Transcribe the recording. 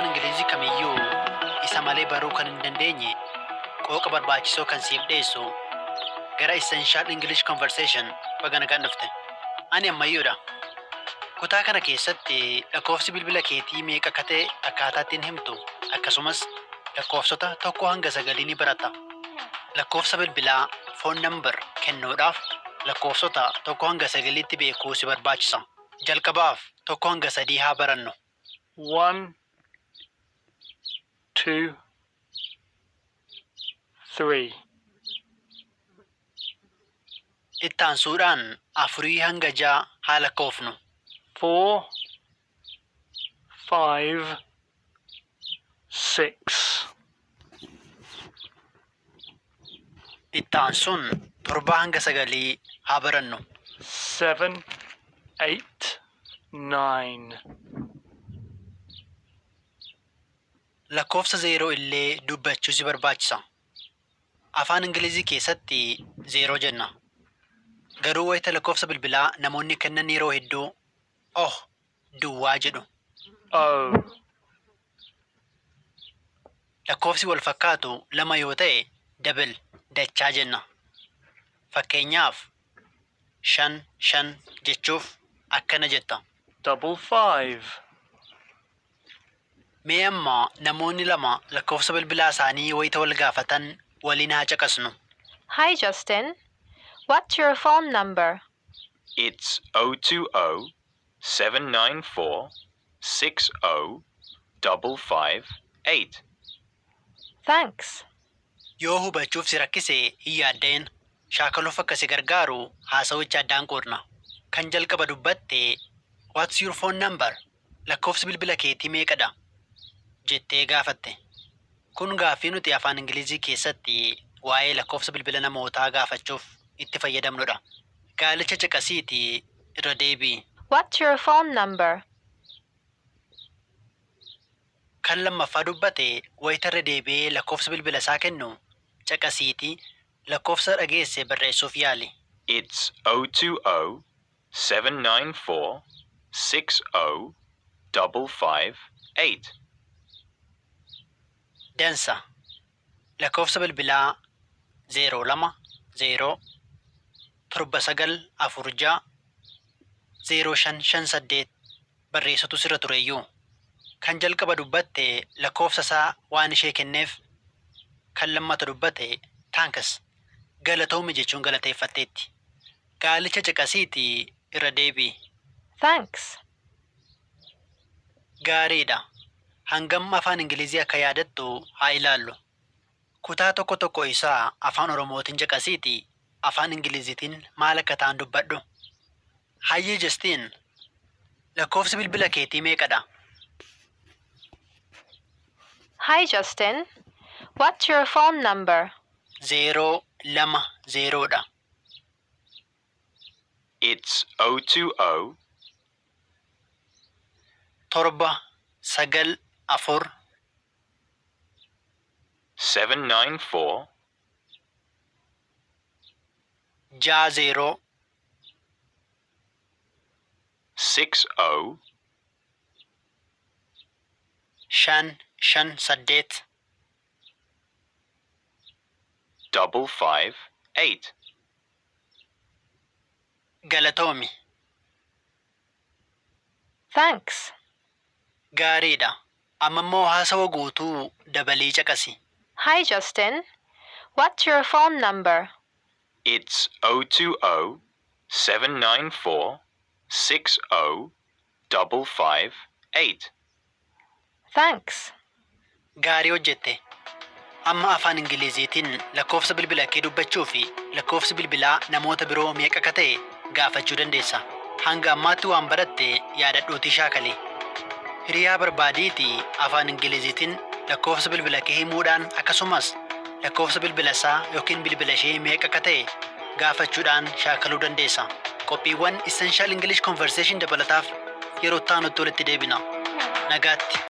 afaan Ingilizii kamiyyuu isa malee baruu kan hin dandeenye qooqa barbaachisoo kan siif dhiyeessu gara Essential English Conversation baga nagaan dhufte. Ani ammayyuudha. Kutaa kana keessatti lakkoofsi bilbila keetii meeqa akka ta'e akkaataa ittiin himtu akkasumas lakkoofsota 1 hanga 9 ni barata. Lakkoofsa bilbilaa phone number kennuudhaaf lakkoofsota 1 hanga 9tti beekuu si barbaachisa. Jalqabaaf 1 hanga 3 haa barannu. 1, 2, 3. Itti aansuudhaan 4 hanga 6 haa lakkoofnu. 4, 5, 6. Itti aansuun 7 hanga 9 haa barannu. 7, 8, 9. Lakkoofsa 0 illee dubbachuu si barbaachisa. Afaan Ingilizii keessatti 0 jenna. Garuu wayita lakkoofsa bilbilaa namoonni kennan yeroo hedduu duwwaa jedhu. Oh. Lakkoofsi wal fakkaatu 2 yoo ta'e double dachaa jenna. Fakkeenyaaf 5 5 jechuuf akkana jetta. 5 5. Mee amma namoonni 2 lakkoofsa bilbilaa isaanii wayita wal gaafatan waliin haa caqasnu. Hi Justin, what's your phone number? It's 020 794 60558. Thanks. Yoo hubachuuf si rakkise hin yaaddeen shaakaluuf akka si gargaaru haasawicha addaan qoodna. Kan jalqaba dubbatte what's your phone number? Lakkoofsi bilbila keetii meeqadha? Jettee gaafatte. Kun gaaffii nuti afaan Ingilizii keessatti waa'ee lakkoofsa bilbila namootaa gaafachuuf itti fayyadamnudha. Gaalicha caqasiitii irra deebi'i. What's your phone number? Kan lammaffaa dubbate wayita irra deebi'ee lakkoofsa bilbila isaa kennu caqasiitii lakkoofsa dhageesse barreessuuf yaali. It's 020 794 60558. Dansa. Lakkoofsa bilbilaa 020 7946 0558 barreessatu sirra tureyyuu. Kan jalqaba dubbatte lakkoofsa isaa waan ishee kenneef, kan lammata dubbate thanks galatoomi jechuun galateeffatteetti. Gaalicha caqasiitii irra deebi'i. Thanks. Gaariidha. Hangam afaan Ingilizii akka yaadattu haa ilaallu. Kutaa tokko tokko isaa afaan Oromootiin caqasiitii afaan Ingiliziitiin maal akka ta'an dubbadhu. Hayyee Justin, lakkoofsi bilbila keetii meeqadha? Hi Justin, what's your phone number? 020 dha. It's 020 794 794 60 60 558 558. Galatoomi. Thanks. Gaariidha. Amma immoo haasawa guutuu dabalii caqasi. Hi Justin, what's your phone number? It's 020 794 60558. Thanks. Gaarii hojjette. Amma afaan Ingiliziitiin lakkoofsa bilbila kee dubbachuu fi lakkoofsi bilbilaa namoota biroo meeqa akka ta'e gaafachuu dandeessa. Hanga ammaatti waan baratte yaadadhuutii shaakali. Hiriyaa barbaadiitii afaan Ingiliziitiin lakkoofsa bilbila kee himuudhaan akkasumas lakkoofsa bilbila isaa yookiin bilbila ishee meeqa akka ta'e gaafachuudhaan shaakaluu dandeessa. Qophiiwwan Essential English Conversation dabalataaf yeroo itti aanutti walitti deebina. Nagaatti.